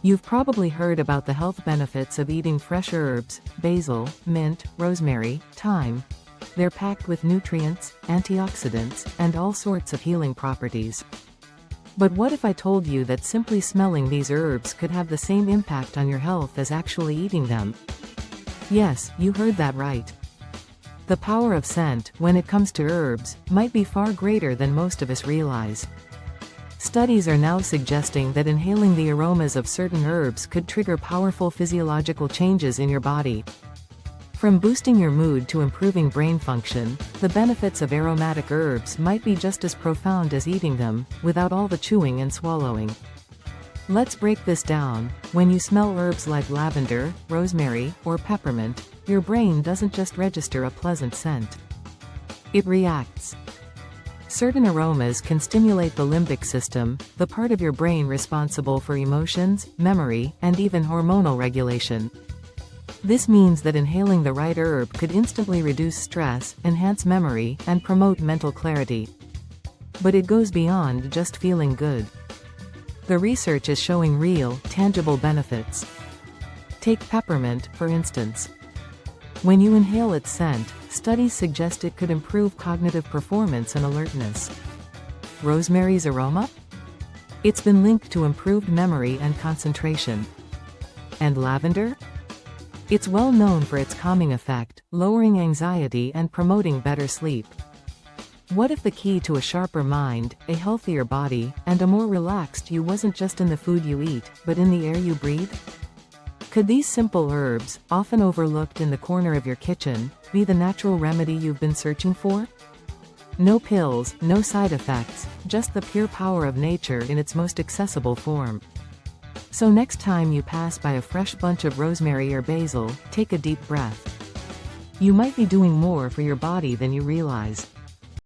You've probably heard about the health benefits of eating fresh herbs: basil, mint, rosemary, thyme. They're packed with nutrients, antioxidants, and all sorts of healing properties. But what if I told you that simply smelling these herbs could have the same impact on your health as actually eating them? Yes, you heard that right. The power of scent, when it comes to herbs, might be far greater than most of us realize. Studies are now suggesting that inhaling the aromas of certain herbs could trigger powerful physiological changes in your body. From boosting your mood to improving brain function, the benefits of aromatic herbs might be just as profound as eating them, without all the chewing and swallowing. Let's break this down. When you smell herbs like lavender, rosemary, or peppermint, your brain doesn't just register a pleasant scent. It reacts. Certain aromas can stimulate the limbic system, the part of your brain responsible for emotions, memory, and even hormonal regulation. This means that inhaling the right herb could instantly reduce stress, enhance memory, and promote mental clarity. But it goes beyond just feeling good. The research is showing real, tangible benefits. Take peppermint, for instance. When you inhale its scent, studies suggest it could improve cognitive performance and alertness. Rosemary's aroma? It's been linked to improved memory and concentration. And lavender? It's well known for its calming effect, lowering anxiety and promoting better sleep. What if the key to a sharper mind, a healthier body, and a more relaxed you wasn't just in the food you eat, but in the air you breathe? Could these simple herbs, often overlooked in the corner of your kitchen, be the natural remedy you've been searching for? No pills, no side effects, just the pure power of nature in its most accessible form. So next time you pass by a fresh bunch of rosemary or basil, take a deep breath. You might be doing more for your body than you realize.